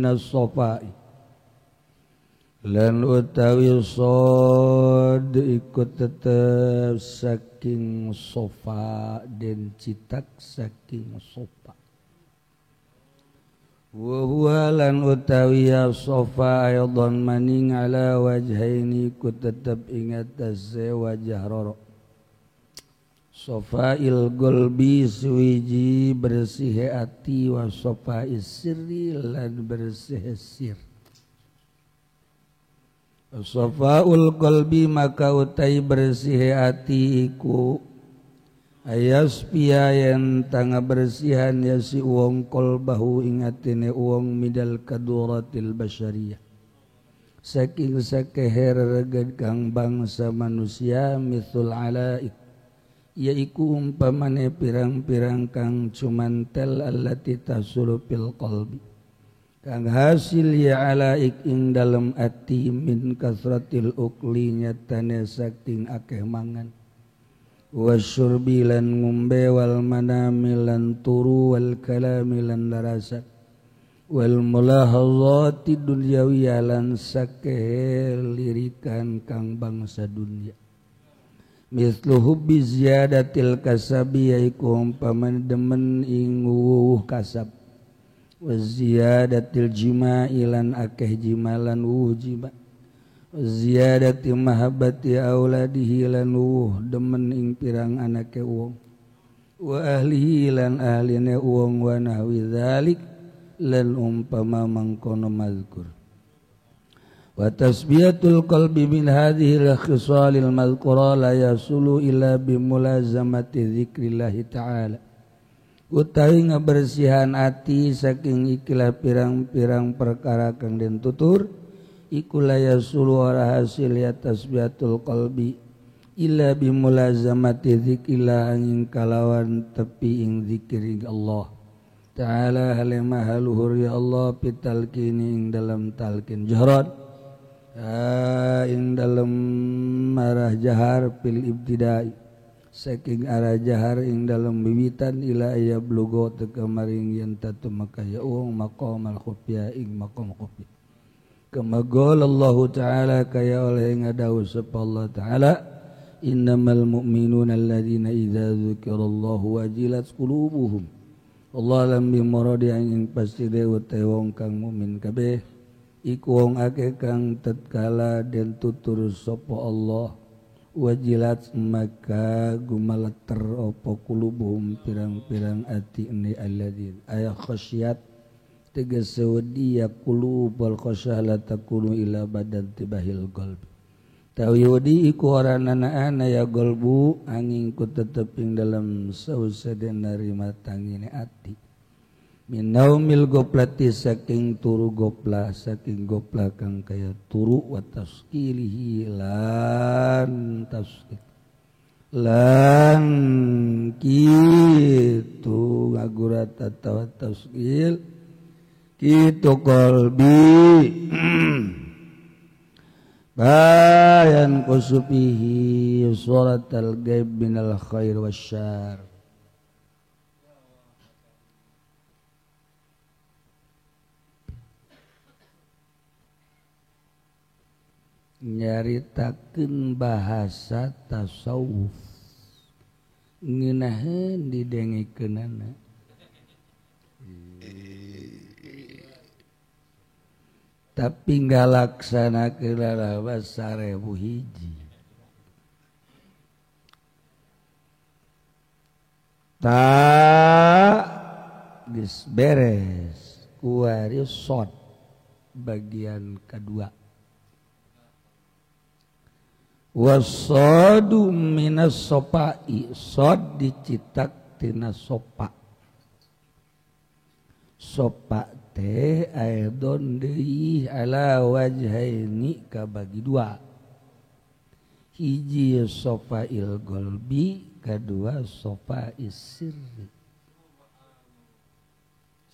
minas sofai lan utawi sod ikut tetep saking sofa dan citak saking sofa wa huwa lan utawi ya sofa aydan maning ala wajhaini ikut tetep ingat tasya wajah roro sofa il golbi suwiji bersih hati wa sofa isri lan bersih sir Safaul qalbi maka utai bersih hati iku ayas piayan tanga bersihan ya si uang qalbahu ingatine uang midal kaduratil basyariyah saking sakeher reged kang bangsa manusia mithul alaik yaiku umpamane pirang-pirang kang cumantel allati tasulu fil qalbi kang hasil ya alaik ing dalam ati min kasratil ukli nyatane saking akeh mangan wasyurbi lan ngumbe wal manami lan turu wal kalami lan larasa wal mulahazati dunyawiyah lan sakeh lirikan kang bangsa dunia mislu hubbi ziyadatil kasabi yaiku umpamane demen ing kasab wa ziyadatil jima'i lan akeh jimalan jima wa ziyadati mahabbati auladihi lan demen ing pirang anake wong wa ahlihi lan ahline wong wa nahwi dzalik lan umpama mangkono mazkur wa tasbiyatul qalbi min hadhihi al-khisalil madhkura la yasulu illa bimulazamati dzikrillah ta'ala utawi ngabersihan ati saking ikilah pirang-pirang perkara kang den tutur iku la yasulu ora hasil ya tasbihatul qalbi illa bimulazamati dzikrillah angin kalawan tepi ing zikir Allah ta'ala halimah haluhur ya Allah pitalkini ing dalam talqin jahran ing dalam marah jahar fil ibtidai saking arah jahar ing dalam bibitan ila aya blugo teka maring yen tatu makaya uang maqam al khufya ing maqam khufya kama qala Allah taala kaya oleh ngadawu sapa Allah taala innamal mu'minuna alladzina idza dzukirallahu wajilat qulubuhum Allah lam bimuradi ing pasti dewe wong kang mukmin kabeh iku wong akeh kang tatkala den tutur sapa Allah wajilat maka gumalater opo kulubuhum pirang-pirang ati ini alladzin aya khasyat tegese wedi ya qulubul khasyah la takunu ila badan tibahil qalbi tawi wedi iku ora ana ya qalbu angin ku tetep ing dalam sausaden narima tangine ati min naumil goplati saking turu gopla saking gopla kang kaya turu wa taskilihi lan taskil lan kitu ngagurat atawa taskil kitu qalbi bayan kusupihi suratal ghaib minal khair wasyarr nyaritakeun bahasa tasawuf ngeunaheun didengikeunana tapi ngalaksanakeun lalawa 1000 hiji geus beres kuari shot bagian kedua wasadu minas sopai sod dicitak tina sopa sopa teh aidon deui ala wajhaini kabagi dua hiji sopa il golbi kedua sopa isirri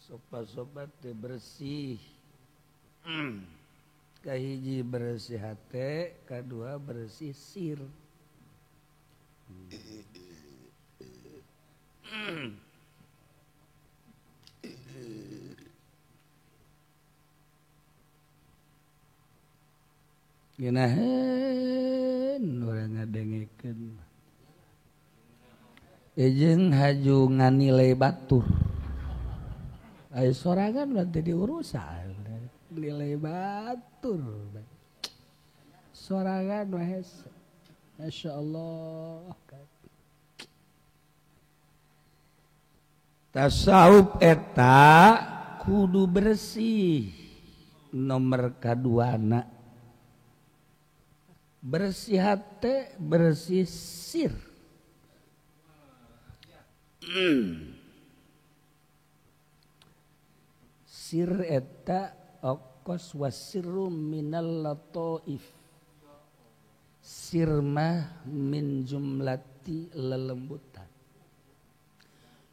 sopa-sopa teh bersih kahiji bersih hate, kedua bersih sir. geunaheun urang ngadengekeun jeung haju nganilai batur aya sorangan berarti diurusan nilai batur sorangan wae masyaallah tasawuf eta kudu bersih nomor kaduana bersih hati bersih sir sir eta okos wasirru minal lataif sir mah min jumlati lelembutan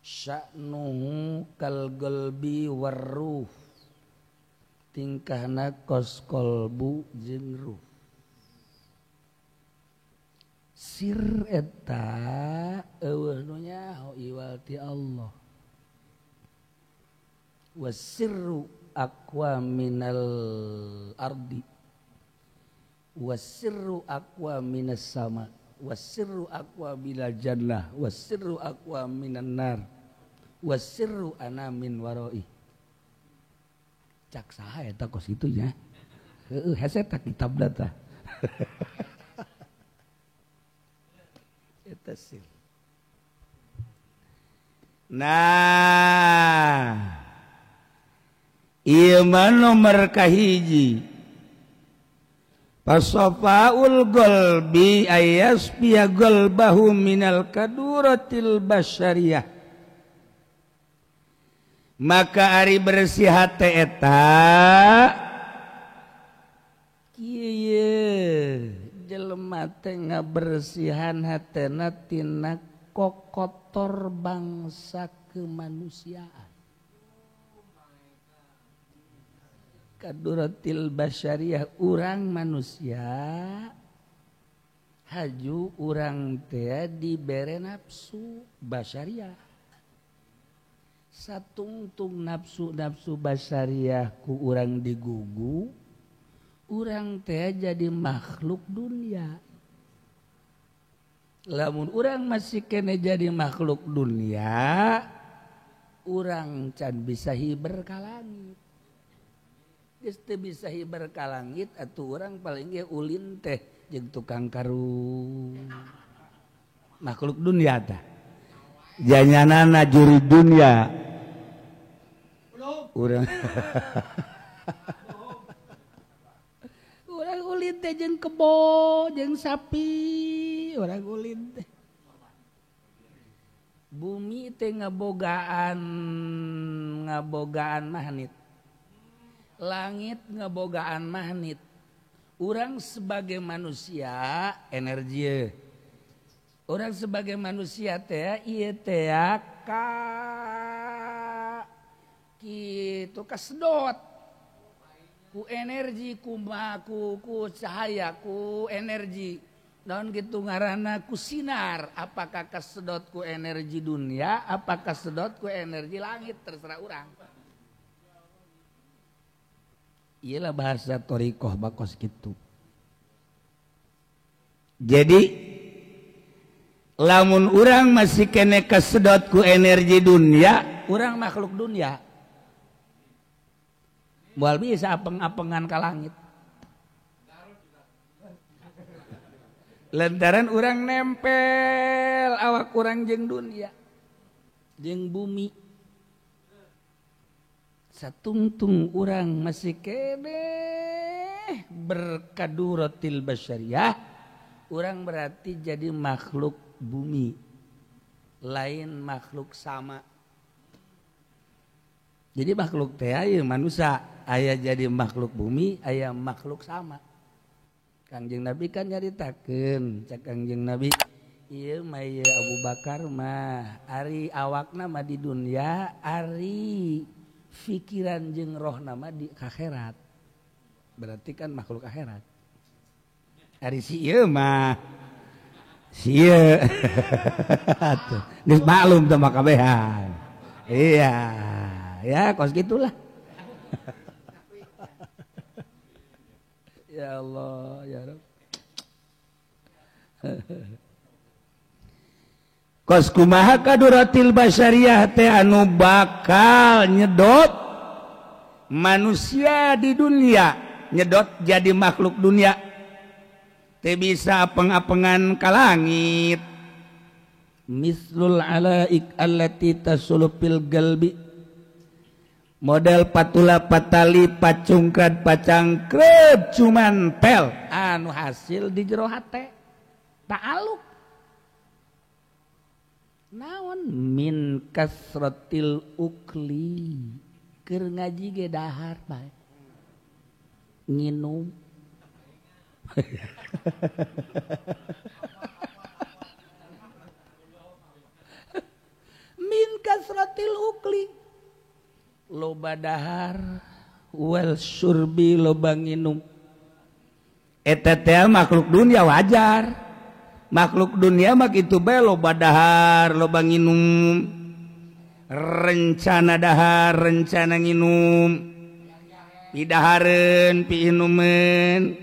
sya'nuhu kal qalbi warruh tingkahna kos kolbu jeung ruh sir eta eueuh nu nyaho iwal ti Allah wasirru aqwa minal ardi wasirru aqwa minas sama wasirru aqwa minal jannah wasirru aqwa minan nar wasirru ana min waroi cak saha eta kos kitu nya heueuh hese ta kitab data eta sir nah ieu mah nomor kahiji pasafaul qalbi ayasfiya qalbahu minal kaduratil basyariyah maka ari bersih hate eta kieu jelema teh ngabersihan hatena tina kokotor bangsa kemanusiaan kaduratil basyariyah urang manusia haju urang teh dibere nafsu basyariyah satungtung nafsu basyariyah ku urang digugu urang teh jadi makhluk dunia lamun urang masih kene jadi makhluk dunia urang can bisa hiber ka langit geus teu bisa hiber ka langit atuh urang paling ge ulin teh jeung tukang karung makhluk dunia tah janyanana juri dunia urang urang ulin teh jeung kebo jeung sapi urang ulin teh bumi teh ngabogaan magnet langit ngabogaan magnet urang sebagai manusia energi urang sebagai manusia teh ieu teh ka kitu kasedot ku energi ku cahaya ku energi naon kitu ngaranna ku sinar apakah kasedot ku energi dunia apakah kasedot ku energi langit terserah urang iyalah bahasa torikoh bakos gitu jadi lamun urang masih kene kasedot ku energi dunia urang makhluk dunia moal bisa apeng-apengan ka langit lantaran urang nempel awak urang jeung dunia jeung bumi satungtung urang masih kene berkaduratil basyariyah urang berarti jadi makhluk bumi lain makhluk sama jadi makhluk teh aya manusia aya jadi makhluk bumi aya makhluk sama Kangjeng Nabi kan nyaritakeun cak Kangjeng Nabi ieu mah ieu Abu Bakar mah ari awakna mah di dunia ari pikiran jeung rohna mah di akhirat berarti kan makhluk akhirat ari si ieu mah si ieu geus maklum teh mah kabehan iya ya kos gitulah Ya Allah ya Rabb. Kos kumaha kaduratil basyariyah teh anu bakal nyedot manusia di dunia, nyedot jadi makhluk dunia teh bisa apeng-apengan ka langit. Mislul alaik allati tasulu fil galbi, model patula patali pacungkrad pacangkrep cuman pel anu hasil di jero hate ta'aluk naon min kasratil ukli keur ngaji ge dahar bae nginum min kasratil ukli loba dahar wal surbi loba nginum eta teh makhluk dunia wajar, makhluk dunia mah kitu bae loba dahar loba nginum, rencana dahar rencana nginum, pidahareun piinumeun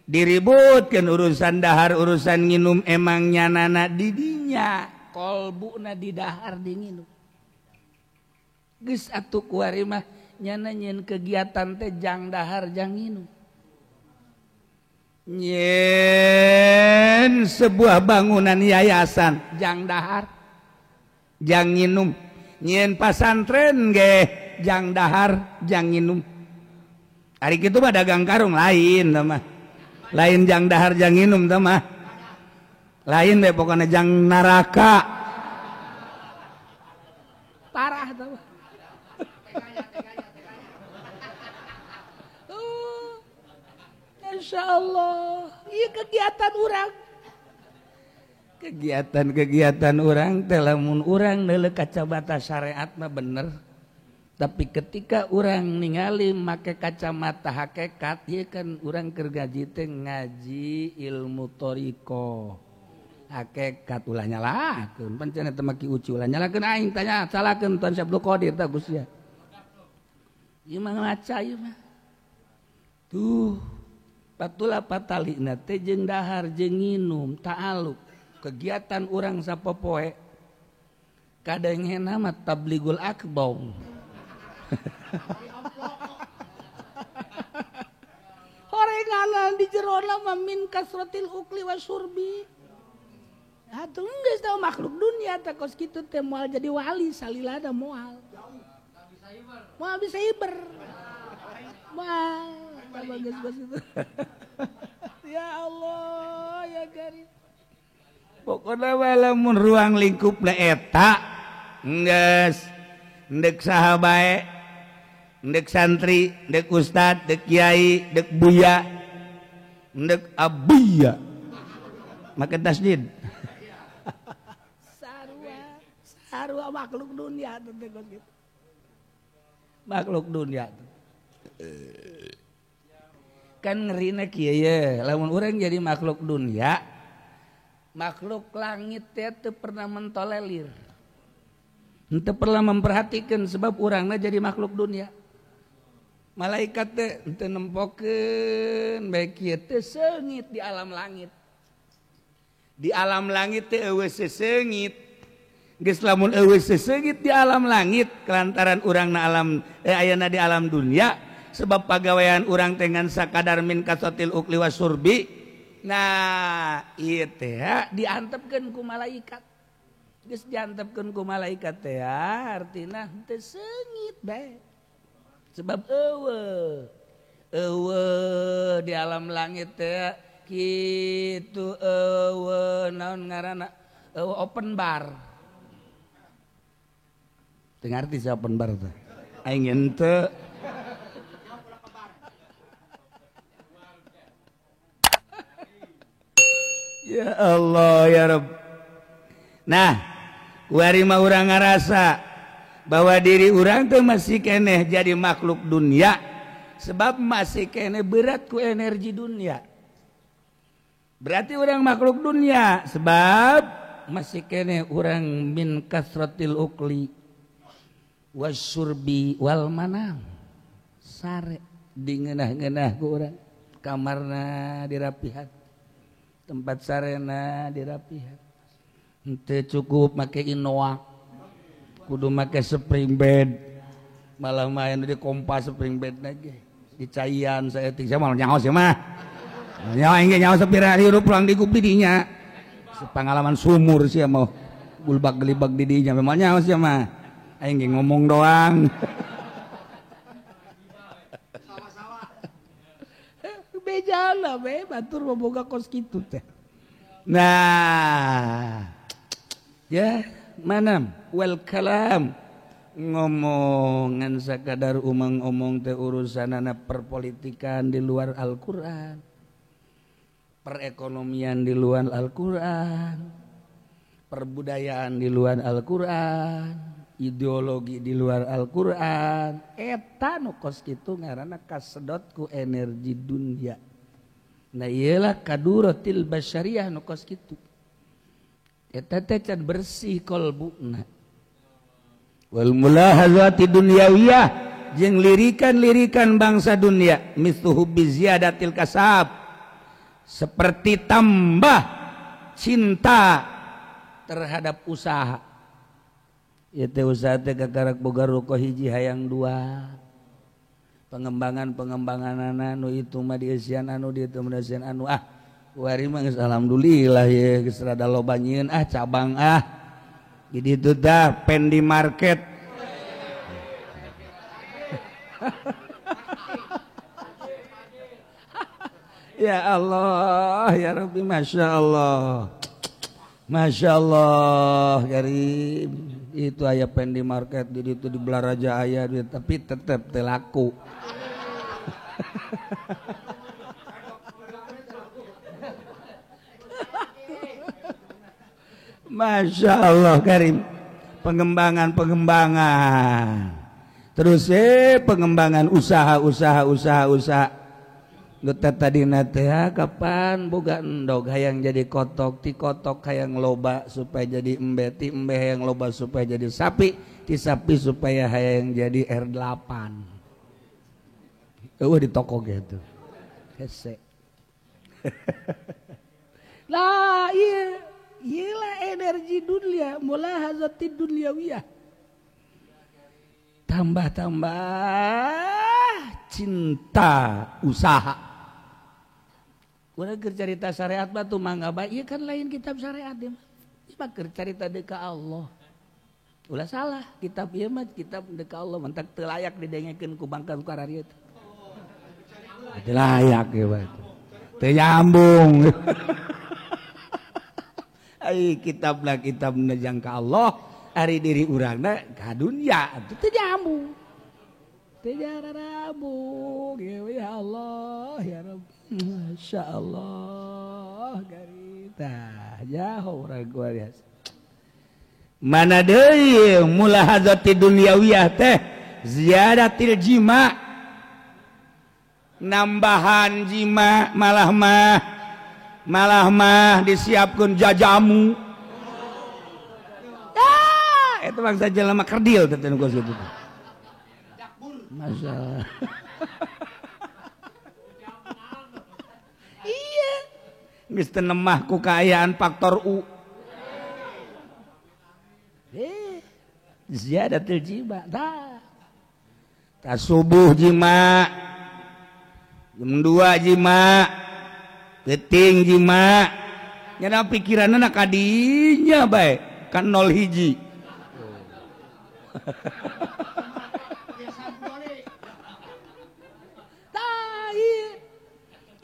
diributkeun urusan dahar urusan nginum emang nyanana di dinya kolbuna di dahar di nginum. Geus atuh kuari mah nyana nyeun kegiatan teh jang dahar jang nginum. Nyen sebuah bangunan yayasan jang dahar jang nginum, nyen pasantren ge jang dahar jang nginum. Ari kitu mah dagang karung lain tah mah. Lain jang dahar jang nginum tah mah. Lain deh pokoknya jang neraka. Parah tah mah. Insya Allah, iya kegiatan orang, kegiatan orang, telamun orang nele kacamata syariat mah bener, tapi ketika orang ningali make kacamata hakikat, iya kan orang kergaji teh ngaji ilmu toriko, hakikat ulah nyalakeun, pancen eta maki uci ulah nyalakeun aing tanya salahkeun tuan Syabdul Qadir tah Gus ya. Ieu mah ngaca ieu mah. Tuh patula patalina teh jeung dahar jeung nginum ta'aluk kegiatan urang sapopoe kadangena mah tabligul akbar. Horenganan di jerona mah min kasratil ukli wasurbi. Atuh geus tau makhluk dunia teh kos kitu teh moal jadi wali salilada moal. Moal bisa iber. Moal bagus itu. Ya Allah ya Karim. Pokoknya walaupun ruang lingkup eta geus ndek saha bae, ndek santri, ndek ustad, ndek kiai, ndek buya, ndek abuya. Make tasdid. Sarua makhluk dunia teh gitu. Makhluk dunia tuh. Kan ngerina kieu ye, lamun urang jadi makhluk dunia, makhluk langit teh teu pernah mentolerir. Henteu pernah memperhatikan sebab urangna jadi makhluk dunia. Malaikat teh henteu nempokeun bae kieu teh seungit di alam langit. Di alam langit teh eueuh seseungit. Geus lamun eueuh seseungit di alam langit kelantaran urangna alam ayana di alam dunia. Sebab pagawean urang dengan sakadar min kasotil ukli wasurbi. Nah ieu teh diantepkeun ku malaikat. Geus diantepkeun ku malaikat teh artina teu seungit bae. Sebab eueuh di alam langit teh kitu eueuh naon ngaranna eueuh open bar. Teu ngarti si open bar teh. Aing henteu. Ya Allah ya Rabb. Nah, kuari mah urang ngarasa bahwa diri urang tuh masih keneh jadi makhluk dunia sebab masih keneh berat ku energi dunia. Berarti urang makhluk dunia sebab masih keneh urang min kasratil ukli wasyurbi wal manam. Sare di ngeunah-ngeunah ku urang kamarna dirapihan tempat sarena dirapihan henteu cukup make inoak kudu make spring bed malah main di kompas spring bed lagi di caian saya ting saya mau nyaho sih mah nyaho engge nyaho sapira hirup pulang di didinya pengalaman sumur sih mau gulbak gelibak didinya memang nyaho sih mah aing ngomong doang bejana be batur boga kos kitu teh nah ya mana wal kalam ngomongan sakadar umang-omong teh urusanana perpolitikan di luar Al-Qur'an perekonomian di luar Al-Qur'an perbudayaan di luar Al-Qur'an ideologi di luar Al-Qur'an eta nu kos kitu ngaranna kasedot ku energi dunia nah iyalah kaduratil basyariyah nu kos kitu eta teh can bersih kolbuna wal mulahazati dunyawiyah jeung lirikan-lirikan bangsa dunia mithlu hubbi ziyadatil kasab seperti tambah cinta terhadap usaha ieu teh usaha teh gagarak boga ruko hiji hayang dua pengembangan-pengembanganana nu itu mah dieusian anu dieu teh dieusian anu wari mah geus alhamdulillah ye geus rada loba nyieun cabang jadi itu dah pen di market ya Allah ya Rabbi Masya Allah Karim itu aya pen di market jadi itu di Belaraja aya tapi tetap telaku Masya Allah Karim pengembangan terus pengembangan usaha Nuta tadi teh kapan boga endog hayang jadi kotok ti kotok hayang loba supaya jadi embe ti embe hayang loba supaya jadi sapi ti sapi supaya hayang jadi R8 di toko gitu hese lah iya iyalah energi dunia mulahazati dunyawiyah tambah cinta usaha urang keur carita syariat batu mangga bae ieu kan lain kitab syariat ieu mah keur carita deuk ka Allah ulah salah kitab ieu mah kitab deuk ka Allah mentak teu layak didengekeun ku bangka kararieu teu layak ieu mah teu nyambung ai kitab najang ka Allah ari diri urangna ka dunya teu nyambung teu nyambung ya Allah ya Rabb Masya Allah garita jauh ragu alias mana deui mulahazati dunyawiyah teh ziyadatil jima nambahan jima malah mah disiapkan jajamu itu bangsa jelema kerdil teh nu itu masalah iya geus teu nemah ku kaayaan faktor U ziyadatul jima ta subuh jima jam 2 jima geting jima nyana pikiranna kadinya bae kan 0 hiji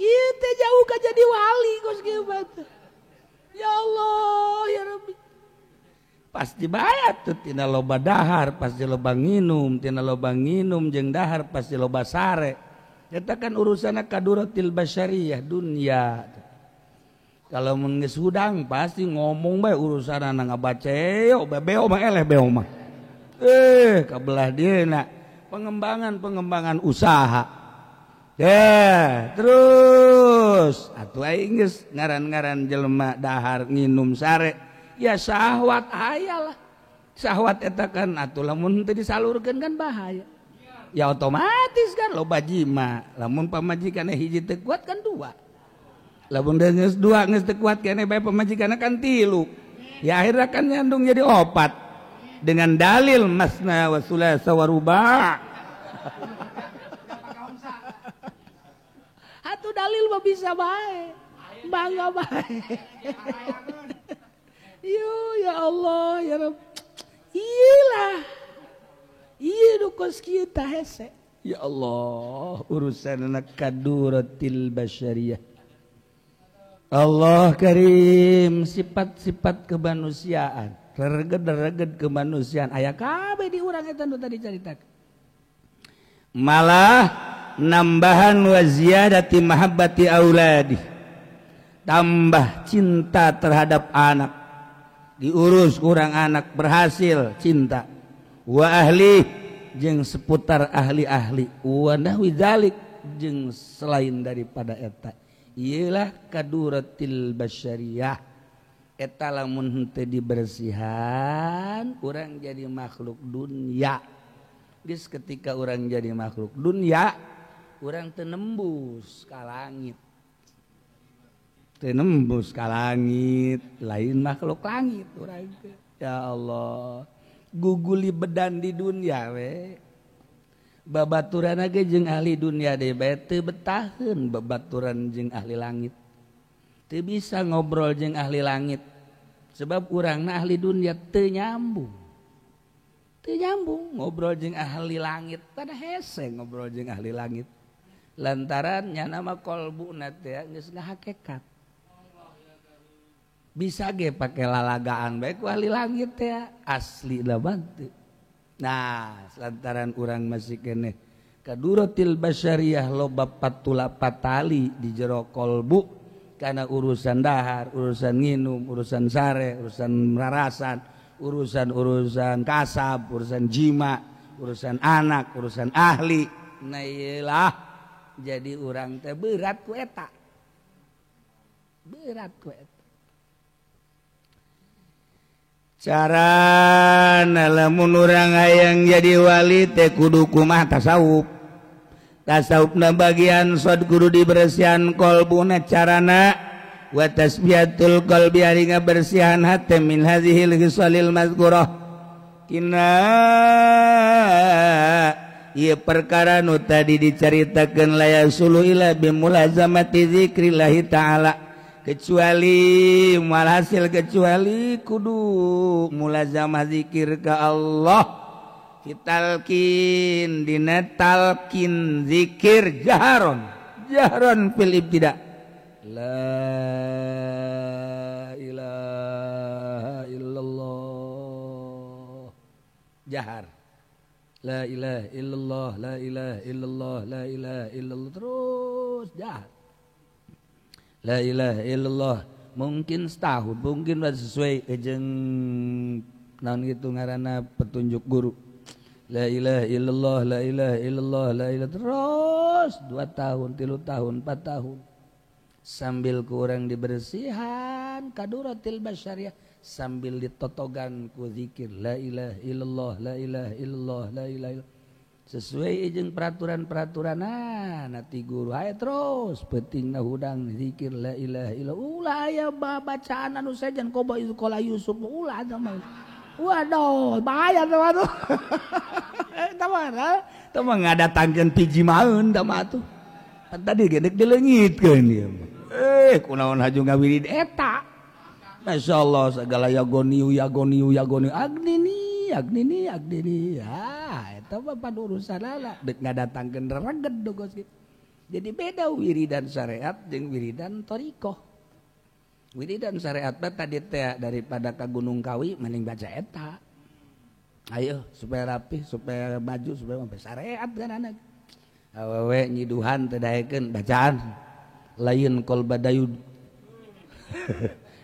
ieu teh jauh ka jadi wali kos kieu ya Allah ya Rabbi pasti bae tuh tina loba dahar pasti loba nginum tina loba nginum jeung dahar pasti loba sare eta kan urusanna kaduratil basyariyah dunya kalau mun geus hudang pasti ngomong bae urusanna ngabaceo bebeo mah eleh beo mah kabelah dieuna pengembangan usaha terus atuh aing geus ngaran-ngaran jelema dahar nginum sare ya syahwat aya lah syahwat eta kan atuh lamun teu disalurkeun kan bahaya ya otomatis kan loba jima lamun pamajikanna hiji teu kuat kan dua lamun geus dua geus teu kuat keneh bae pamajikanna kan tilu ya akhirnya kan nyandung jadi opat dengan dalil masna wa sulasa wa ruba' atuh dalil mah bisa bae bangga bae yo ya Allah ya Rabb iyalah iya dukos kita hese ya Allah urusanna kaduratil basyariyah Allah Karim sifat-sifat kemanusiaan reged kemanusiaan aya kabeh di urang eta nu tadi caritakeun malah nambahan wa ziyadati mahabbati auladi tambah cinta terhadap anak diurus kurang anak berhasil cinta wa ahli jeung seputar ahli-ahli wa nahwi dzalik jeung selain daripada eta ialah kaduratil basyariyah eta lamun henteu dibersihan urang jadi makhluk dunya geus ketika urang jadi makhluk dunya urang teu nembus ka langit nembus ka langit lain makhluk langit urang teh ya Allah guguli bedan di dunia we babaturan ge jeung ahli dunia deui bae teu betaheun babaturan jeung ahli langit teu bisa ngobrol jeung ahli langit sebab urangna ahli dunia teu nyambung ngobrol jeung ahli langit pada hese ngobrol jeung ahli langit lantaran nya nama kolbuna teh geus ngahakekat bisa ge pake lalagaan bae ku ahli langit teh asli da bantu nah lantaran urang masih keneh kaduratil basyariyah loba patula patali di jero kolbu karena urusan dahar, urusan nginum, urusan sare, urusan rarasan, urusan kasab, urusan jima, urusan anak, urusan ahli. Nah iyalah jadi urang teh berat ku eta. Berat ku eta. Carana lamun urang hayang jadi wali teh kudu kumaha tasawuf. Tasawufna bagian sod kudu dibersihan kolbuna carana wa tasbihatul qalbi ari ngabersihan hate min hadhil khisalil mazkurah kina ieu perkara nu tadi dicaritakeun la yasulu ila bimulazamati dzikrillah taala kecuali malhasil kecuali kudu mulazamah zikir ka Allah fitalkin dina talkin zikir jahron fil ibtida la ilaha illallah jahar la ilaha illallah la ilaha illallah la ilaha illallah terus jahar la ilaha illallah mungkin setahun mungkin sesuai jeung naon kitu ngaranna petunjuk guru la ilaha illallah la ilaha illallah la ilaha terus 2 tahun 3 tahun 4 tahun sambil kurang dibersihan kaduratil basyariyah sambil ditotogan ku zikir la ilaha illallah la ilaha illallah la ilaha illallah sesuai jeung peraturan-peraturanna ti guru aya terus pentingna hudang zikir la ilaha illallah ulah aya bacaan anu sajan qoba qala Yusuf ulah mah waduh bahaya tuh teman ngadatangkeun piji maun tama tuh tadi gedek dileungitkeun ieu kunaon haju ngawirid eta masyaallah segala yagoniu agnini eta mah pan urusan lala dek ngadatangkeun reged dogos kitu jadi beda wiridan syariat jeung wiridan thariqah. Wiridan syariat tadi teh daripada ke Gunung Kawi mending baca eta. Ayo supaya rapi, supaya maju, supaya sampai syariat kan anak. Awewe nyiduhan teh daekeun bacaan. Lain kolba dayud.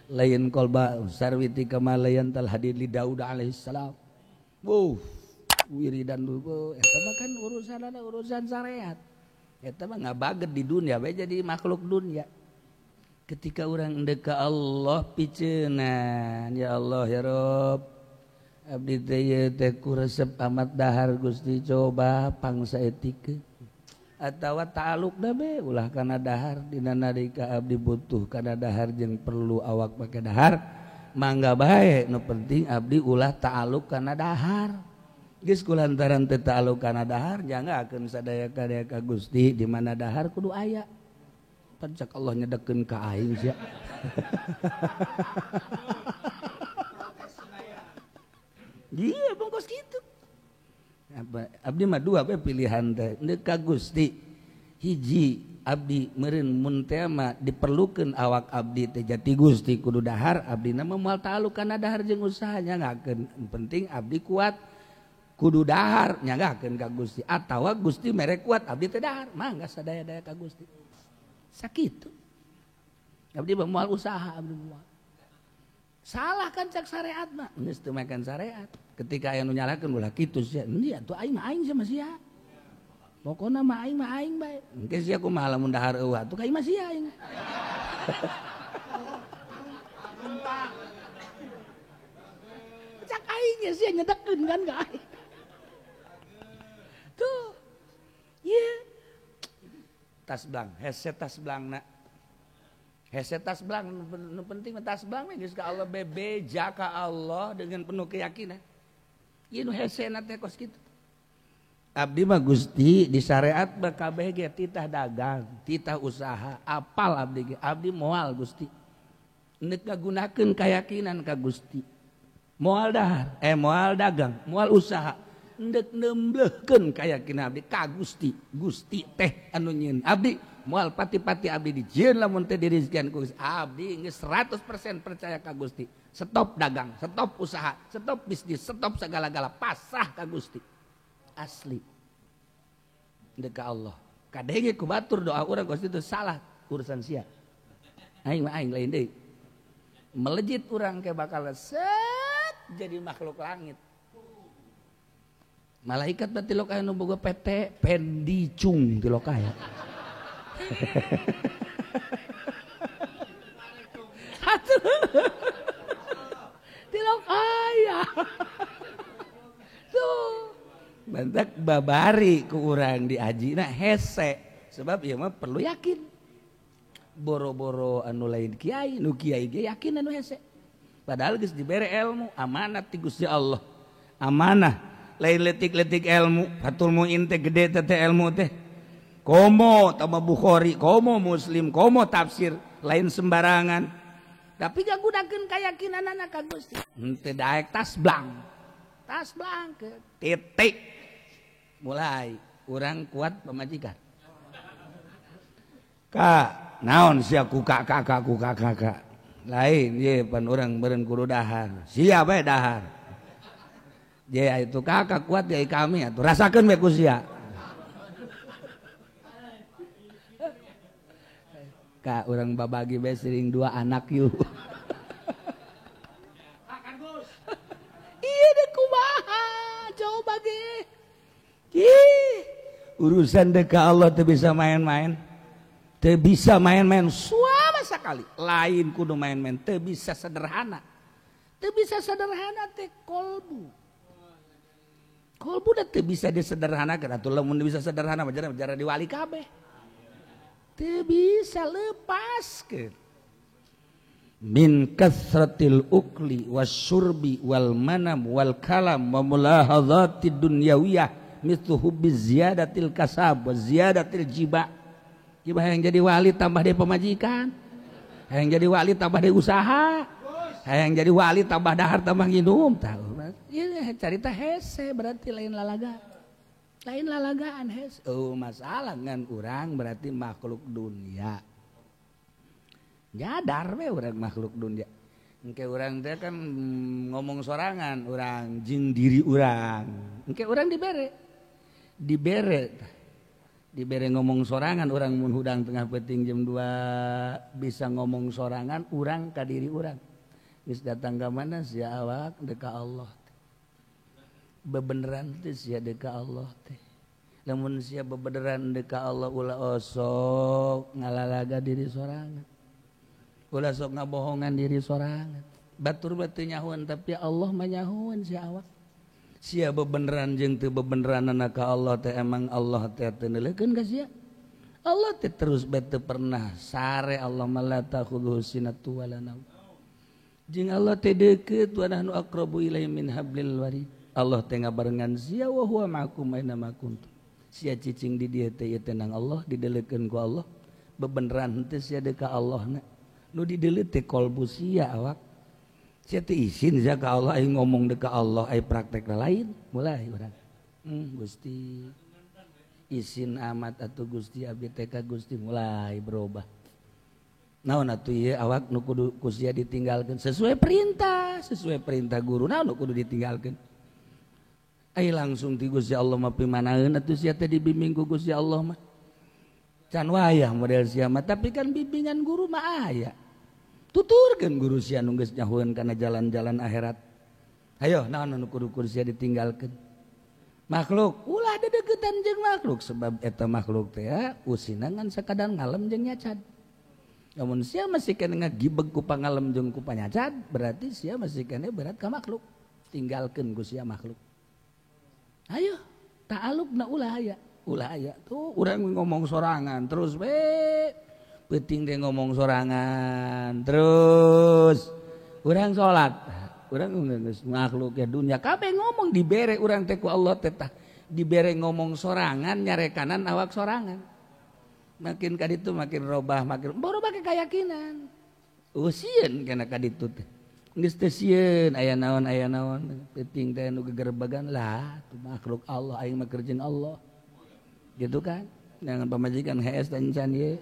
Lain kolba sarwiti kamalayan tal hadir li Daud alaihissalam. Wiridan dulu eta mah kan urusan syariat. Eta mah ngabaget di dunia bae jadi makhluk dunia. Ketika orang deka Allah picenan ya Allah ya Rob abdi teh ku resep amat dahar Gusti coba pangsa etikeun atawa ta'alukna be ulah kana dahar dina nalika abdi butuh kana dahar jeung perlu awak make dahar mangga bae nu penting abdi ulah ta'aluk kana dahar geus kulantaran teu ta'aluk kana dahar janggakeun sadaya-daya ka Gusti di mana dahar kudu aya pancak Allah nyedekeun ka aing sia iya bungkus gitu abdi mah dua bae pilihan teh neuk ka Gusti hiji abdi meureun mun teh mah diperlukeun awak abdi teh jati Gusti kudu dahar abdina mah moal ta'aluk kana dahar jeung usaha nyanggakeun penting abdi kuat kudu dahar nyanggakeun ka Gusti atawa Gusti mere kuat abdi teh dahar mangga sadaya-daya ka Gusti sakitu abdi mah moal usaha abdi moal salah kan cak syariat mah geus teu makan syariat ketika aya nu nyalakeun ulah kitu sia nya atuh aing mah aing sama sia pokona mah aing bae engke sia kumaha lamun dahar eueuh atuh ka aing mah sia aing cak aing nya sia nyedekeun kan ka aing tuh ieu tas blang hese tas blangna hese tas blang nu penting tas blang geus ka Allah bebeja ka Allah dengan penuh keyakinan ieu nu hesena teh kos kitu abdi mah Gusti di syariat mah kabeh ge titah dagang titah usaha apal abdi ge abdi moal Gusti neuk ngagunakeun keyakinan ka Gusti moal dahar moal dagang moal usaha neuk nembleukeun keyakinan abdi ka Gusti Gusti teh anu nyieun abdi moal pati-pati abdi dijieun lamun teu dirizkian ku Gusti abdi geus 100% percaya ka Gusti stop dagang stop usaha stop bisnis stop segala-gala pasrah ka Gusti asli deuk ka Allah kadenge ku batur doa urang Gusti itu salah urusan sia aing mah aing lain deui melejit urang ke bakal set jadi makhluk langit malaikat berarti lo kaya nu boga PT pendicung ti lo kaya tilok aya tuh bantak babari ku urang di ajina hese sebab ieu mah perlu yakin boro-boro anu lain kiai nu kiai ge yakin anu hese padahal geus dibere ilmu amanat ti Gusti Allah amanah lain letik-letik ilmu fatul muin teh gede teh ilmu teh komo tambah Bukhari komo Muslim komo tafsir lain sembarangan tapi ngagunakeun keyakinan anak ka Gusti henteu daek tas blang ke titik mulai urang kuat pamajikan ka naon sia ku kakak lain ye pan urang beureun kudu dahar sia bae dahar ye itu kakak kuat ye kami atuh rasakeun bae ku sia ka urang babagi bae sering 2 anak yuk iya deh kumaha coba ge urusan dek Allah teu bisa main-main teu bisa main-main sama sekali lain kudu main-main teu bisa sederhana teh kolbu dah teu bisa disederhanakeun atuh lamun bisa sederhana mah jara diwali kabeh teu bisa lepaskeun min kasratil ukli wasyurbi wal manam wal kalam wa mulahadzatid dunyawiyah mithlu hubbi ziyadatil kasab wa ziyadatil jiba yang jadi wali tambah dia pemajikan yang jadi wali tambah dia usaha yang jadi wali tambah dahar tambah nginum tahu ieu carita hese berarti lain lalagaan hese masalah ngan urang berarti makhluk dunia nyadar we urang makhluk dunia engke urang teh kan ngomong sorangan urang jeung diri urang engke urang dibere ngomong sorangan urang mun hudang tengah peuting jam 2 bisa ngomong sorangan urang ka diri urang geus datang ka mana sia awak deuk ka Allah bebeneran teh sia deuk ka Allah teh lamun sia bebeneran deuk ka Allah ulah osok ngalalaga diri sorangan ulah sok ngabohongan diri sorangan batur batu nyahuan tapi Allah menyahuan si awak sia bebeneran jeung teu bebeneran ka Allah teh emang Allah teh teu neuleukeun ka sia Allah teh terus bete pernah sare Allah malata khudhu sinatu wala naum jeung Allah teh deukeut wa nahnu aqrabu ilaihi min hablil warid Allah teh ngabarengan sia wa huwa ma'akum aina ma kuntum sia cicing di dieu teh ieu tenang Allah dideuleukeun ku Allah bebeneran teh sia deuk ka Allahna nu dideuleuh teh kolbu sia awak sia teh izin sia ka Allah aing ngomong deuk ka Allah ai praktek lain mulai urang Gusti izin amat atuh Gusti abdi teh ka Gusti mulai berubah naon atuh ieu awak nu kudu ku sia ditinggalkeun sesuai perintah guru naon nu kudu ditinggalkeun ai langsung ti Gusti Allah mah pimanaeun atuh sia teh dibimbing ku Gusti Allah mah can wayah model sia mah tapi kan bimbingan guru mah aya tuturkeun guru sia nu geus nyahueun kana jalan-jalan akhirat hayo naon nu kudu sia ditinggalkeun makhluk ulah dedeketan jeung makhluk sebab eta makhluk teh usina ngan sakadar ngalem jeung nyacad lamun sia masih kena ngagibeg ku pangalem jeung ku panyacad berarti sia masih kena berat ka makhluk tinggalkeun ku sia makhluk ayo ta'alluqna ulah aya tuh urang ngomong sorangan terus penting dia ngomong sorangan terus urang salat urang makhluk ya dunia kabeh ngomong dibere urang teh ku Allah teh dibere ngomong sorangan nyarekanan awak sorangan makin kaditu makin robah makin berubah ke keyakinan sieun kana kaditu teh geus teh sieun aya naon penting teh nu gegerbegan lah tuh makhluk Allah aing mah keur jeung Allah gitu kan jangan pamajikan HS dan can ye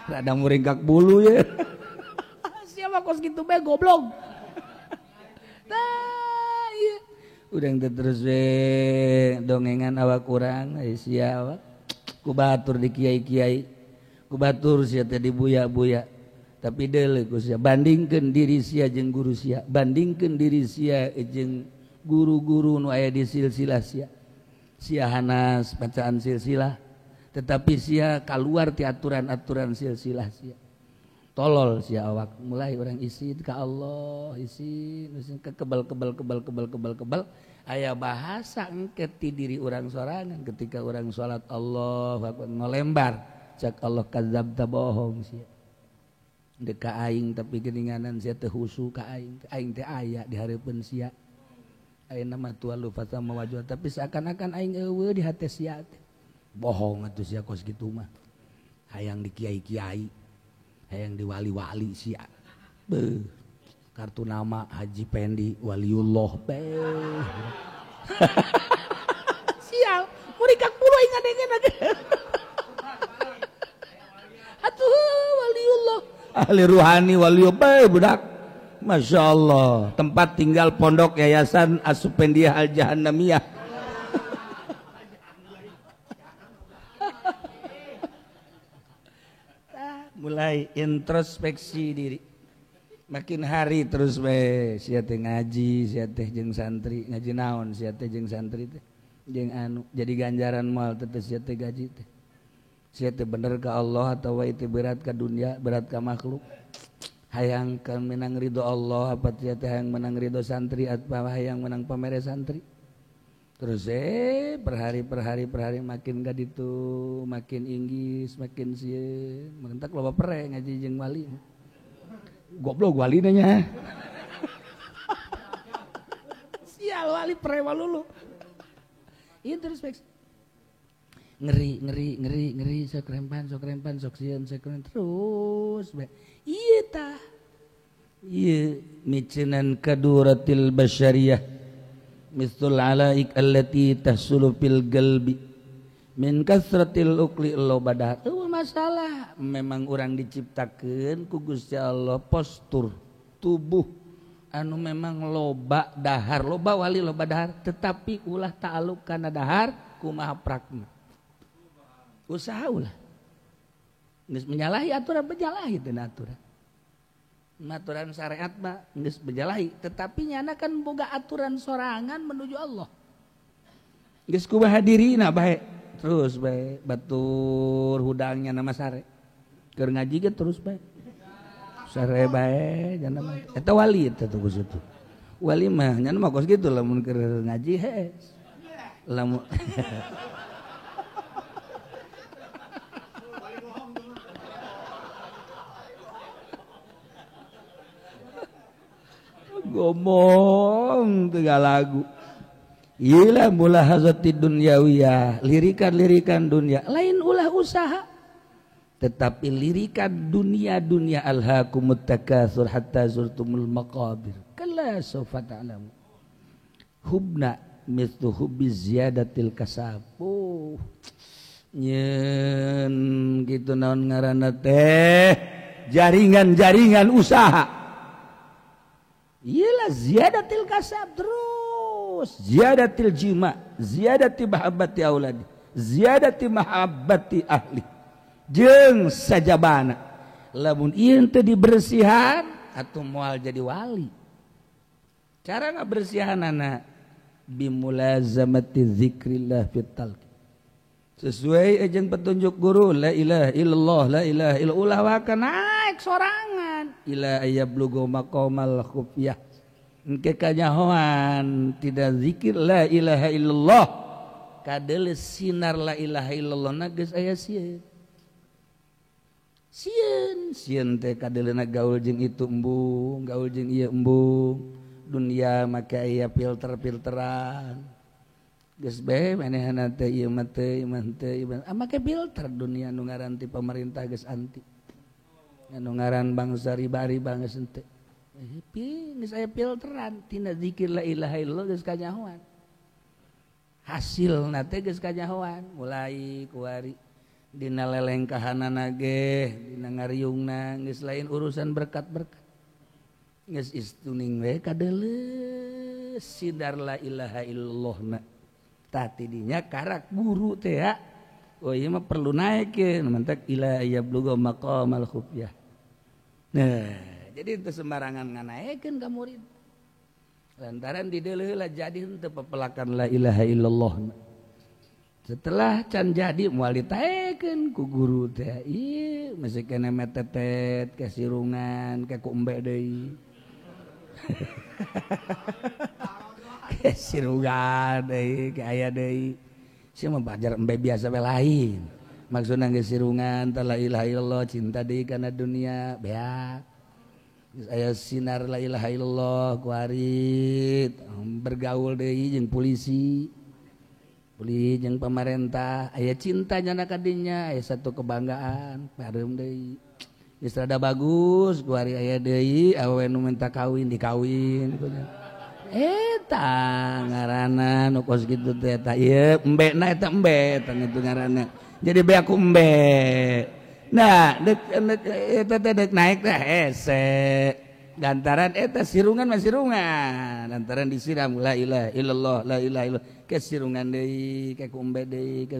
rada muringkak bulu ya siapa kos gitu be goblok nah iya udah terus dongengan awak kurang sia awak ku batur di kiai-kiai ku batur sia teh di buya-buya tapi deuleu ku sia bandingkeun diri sia jeung guru sia bandingkeun diri sia jeung guru-guru nu aya di silsilah sia hanas bacaan silsilah tetapi sia keluar ti aturan-aturan silsilah sia tolol sia awak mulai orang isi ka Allah isi ke kebal aya bahasa engke ti diri orang sorangan ketika orang salat Allah ngolembar cak Allah kadzabta bohong sia deuk ka aing tapi geuninganan sia teh husu ka aing teh aya di hareupeun sia ayeuna mah tualu fatama wajh tapi seakan-akan aing eueuh di hate sia teh bohong atuh sia kos kitu mah hayang di kiai-kiai hayang di wali-wali sia beuh kartu nama Haji Pendi Waliullah beuh sial murikak pulo aing ngadengen atuh Waliullah ahli ruhani Waliullah beuh budak Masya Allah tempat tinggal pondok yayasan Asupendiah Al Jahannamiyah mulai introspeksi diri makin hari terus sia teh ngaji sia teh jeung santri ngaji naon sia teh jeung santri teh jeung anu jadi ganjaran moal teh sia teh gaji teh sia teh bener ka Allah atau wae teh berat ka dunia berat ka makhluk hayang kan menang ridho Allah apa sia teh hayang menang ridho santri atau hayang menang pamere santri terus per hari makin gaditu makin inggis makin sieun mentak loba pere ngaji jeung wali goblok wali nya sial wali pere walulu introspeksi ngeri sok rempan sok sieun terus ieu tah ieu micenan kaduratil basyariyah mistul alaik allati tahsulu fil qalbi min kasratil ukli lo badar masalah memang orang diciptakeun ku Gusti Allah postur tubuh anu memang loba dahar loba wali loba dahar tetapi ulah ta'alluq kana dahar kumaha prakna usaha ulah geus menyalahi aturan menyalahi teu aturan aturan syariat mah geus bejalahi tetapi nyana kan boga aturan sorangan menuju Allah geus kumaha dirina bae terus bae batur hudangnya nama sare keur ngaji ge terus bae sare bae jangan mah eta wali eta tuh geus itu wali mah nya mah kos kitu lamun keur ngaji hees lamun ngomong tiga lagu ilah mulahazati dunyawiyah lirikan-lirikan dunia lain ulah usaha tetapi lirikan dunia alhaakumut takatsur hatta zurtumul maqabir kalla sawfa ta'lamu hubna mithlu hubbi ziyadatil kasab nyen kitu naon ngaranna teh jaringan-jaringan usaha iyalah ziyadatil kasab terus ziyadatil jima ziyadati mahabbati auladi ziyadati mahabbati ahli jeung sajabana lamun ieu teu dibersihan atuh moal jadi wali cara ngabersihanana bimulazamati zikrillah fit talqi sesuai jeung petunjuk guru la ilaha illallah la ilaha illallah wa naik sorangan ila ayablughu maqamal khufyah engke kanyahoan tidak zikir la ilaha illallah kadeuleu sinar la ilaha illallah na geus aya sieun teh kadeleuna gaul jeung itu embung gaul jeung ieu embung dunia make aya filter-filteran geus bae manehna teh ieu mah teh make filter dunia nu ngaran ti pemerintah geus anti anu ngaran bangsa riba-riba geus henteu geus aya filteran tina zikir la ilaha illallah geus kanyahoan hasilna teh geus kanyahoan mulai kuari dina lelengkahanana ge dina ngariungna geus lain urusan berkat-berkat geus istuning we kadeuleu sidar la ilaha illallahna tati dinya karak guru teh ya oh ieu mah perlu naikeun mentek ila yablugha maqamal khufyah nah jadi teu sembarangan nganaekeun ka murid lantaran di deuleu lah jadi henteu pepelakan la ilaha illallah setelah can jadi moal ditaekeun ku guru teh ieu masih kena metetet ke sirungan ke ku embe deui ke sirungan deui ke aya deui sia mah bajar embe biasa we lain maksudna ge sirungan ta la ilaha illallah cinta deui kana dunia beak geus aya sinar la ilaha illallah ku arit bergaul deui jeung polisi jeung pemerintah aya cinta nyana kadinya aya satu kebanggaan pareum deui geus rada bagus ku ari aya deui awewe nu minta kawin dikawin eta ngaranna nu kos kitu teh eta ieu embena eta embe eta itu ngaranna jadi beak embe nah eta teh deuk naik teh hese lantaran eta sirungan mah sirungan lantaran disiram la ilaha illallah la ilaha illallah ke sirungan deui ke kumbe deui ke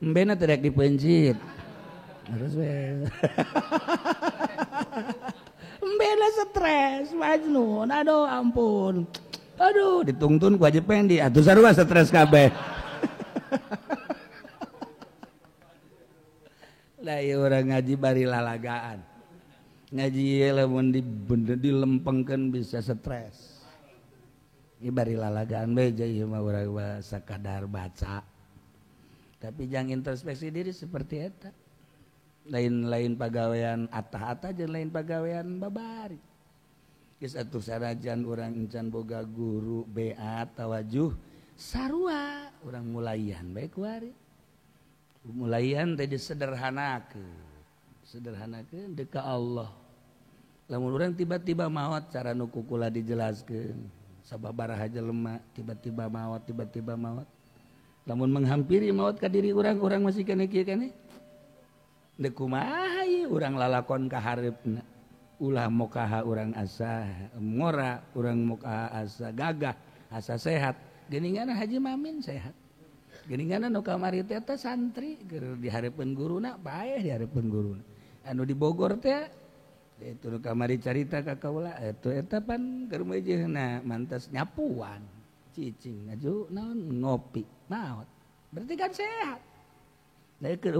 embena teh rek dipencit harus we embena stres majnun aduh ampun aduh ditungtun ku Haji Pendi atuh sarua stres kabeh lah ieu urang ngaji bari lalagaan ngaji lamun dilempengkeun bisa stres ieu bari lalagaan bae ieu mah urang sakadar baca tapi jangan introspeksi diri seperti eta lain pagawean atah-atah jeung lain pagawean babari geus atuh sanajan urang encan boga guru beat tawajuh sarua urang mulaian bae ku ari mulaian teh disederhanakeun deuk ka Allah lamun urang tiba-tiba maot cara nu kukula dijelaskeun sababaraha jelema tiba-tiba maot lamun menghampiri maot ka diri urang masih kene kieu kene deuk kumaha ieu urang lalakon ka hareupna ulah mokaha urang asa ngora urang mokaha asa gagah asa sehat geuninganna Haji Mamin sehat geuninganna nu kamari teh santri keur di hareupeun guruna bae di hareupeun guruna anu di Bogor teh itu nu kamari carita ka kaula eta pan keur meujeuhna mantas nyapuan cicing ngaju naon ngopi maot berarti kan sehat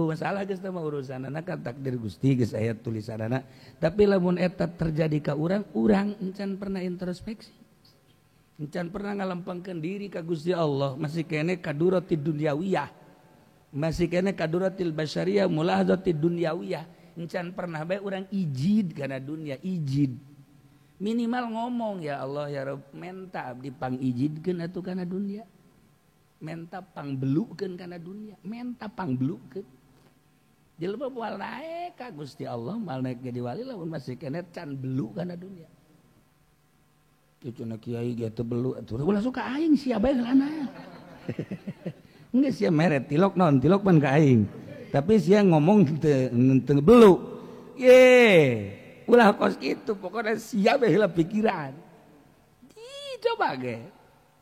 masalah geus mah urusanana kan takdir Gusti geus aya tulisanana. Tapi lamun eta terjadi ka urang encan pernah introspeksi. Encan pernah ngalempengkeun diri ka Gusti Allah, masih kene kaduratil dunyawiyah. Masih kene kaduratil basyariyah mulahadzatil dunyawiyah. Encan pernah bae urang ijid kana dunia, ijid. Minimal ngomong ya Allah ya Rabb menta abdi pangijidkeun atuh kana dunia. Menta pangbelukeun kana dunia, menta pangbelukeun. Jelema moal naek ka Gusti Allah, moal naek jadi wali lamun masih kene can belu kana dunia. Cucuna kiai ge teu belu atuh ulah suka aing sia bae geulana. Engge sia meret tilok naon, tilok pan ka aing. Tapi sia ngomong teu belu. Ulah kos kitu pokoknya sia bae heula pikiran. Coba ge.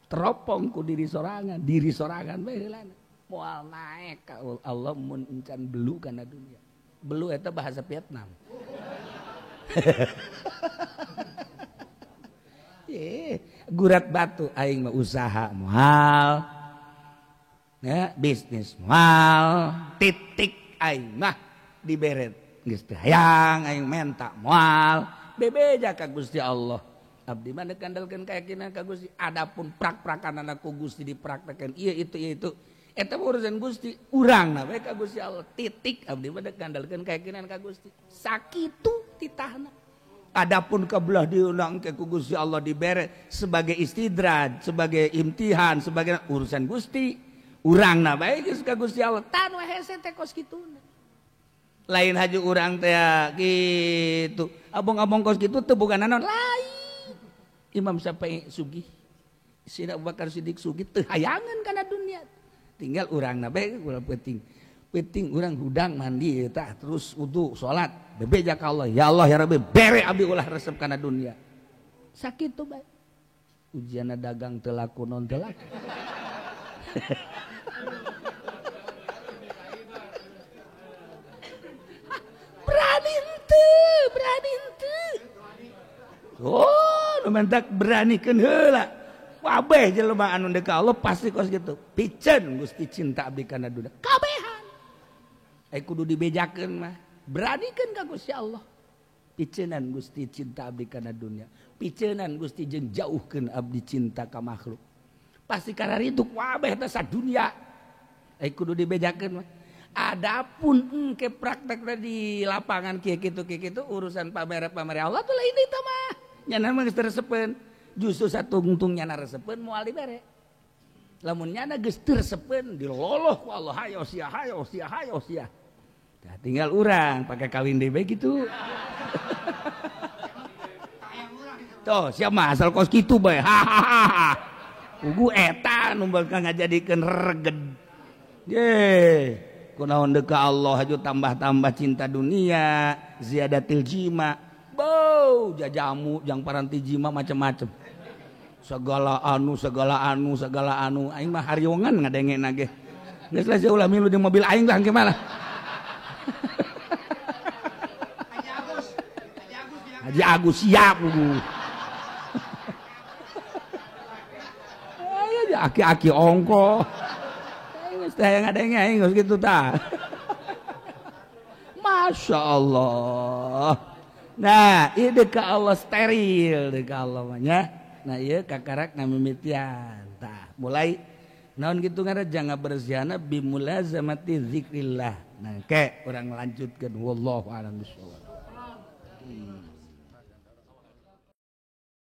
Teropong ku diri sorangan bae heulana moal naek ka Allah mun encan belu kana dunia. Belu eta bahasa Vietnam. Gurat batu aing mah usaha moal ya bisnis moal titik aing mah diberet geus teu hayang aing menta moal bebeja ka Gusti Allah. Abdi mah kandalkeun keyakinan ka Gusti. Adapun prak-prakanana ku Gusti dipraktekeun ieu itu eta urusan Gusti. Urangna we ka Gusti Allah titik. Abdi mah kandalkeun keyakinan ka Gusti. Sakitu titahna. Adapun kabelah diundang ke ku Gusti Allah dibere sebagai istidraj, sebagai imtihan, sebagai urusan Gusti. Urangna bae geus ka Gusti Allah. Tan we hese teh kos kituna. Lain haji urang teh kitu. Abong-abong kos kitu teu boga naon lain. Imam Syafi'i sugih, Sina Abu Bakar Siddiq sugih, teu hayangan kana dunia. Tinggal urangna bae ulah penting urang hudang mandi tah terus wudu salat bebeja ka Allah. Ya Allah ya Rabbi bere abdi ulah resep kana dunia. Sakitu bae. Ujianna dagang teu laku non teu laku. Berani henteu. Oh, mentak beranikeun heula. Kabeh jelema anu deuk ka Allah pasti kos kitu. Piceun Gusti cinta abdi kana dunia. Kabehan. Kudu dibejakeun mah. Beranikeun ka Gusti Allah. Piceunan Gusti cinta abdi kana dunia. Piceunan Gusti jeung jauhkeun abdi cinta ka makhluk. Pasti kana ridu kabeh teh sadunya. Kudu dibejakeun mah. Adapun engke praktekna di lapangan kieu kitu urusan pamere Allah tuh lain itu mah. Nyana mah geus resepeun. Justru satungtung nyana resepeun moal dibere. Lamun nyana geus teu resepeun diloloh ku Allah hayo sia. Nah, tinggal urang pakai kawin deui bae kitu. Tuh sia mah asal kos kitu bae. Ugu eta nu bakal ngajadikeun reged. Kunaon deuk ka Allah aju tambah-tambah cinta dunia, ziyadatil jima. Bau jajamu jang paranti jima macam-macam. Segala anu aing mah hariongan ngadengena ge. Geus lah ulah milu di mobil aing lah engke mah. Haji Agus siap lu. Ayo aki-aki ongko. Geus teh ngadenge aing geus kitu tah. Masya Allah. Nah, ieu deuk ka Allah steril deuk ka Allah mah nya. Nah, ieu kakarak namimitian. Tah, mulai naon kitu ngaran janga bersihana bimulazamati zikrillah. Nah, ke urang lanjutkeun wallahu a'lam bishawab.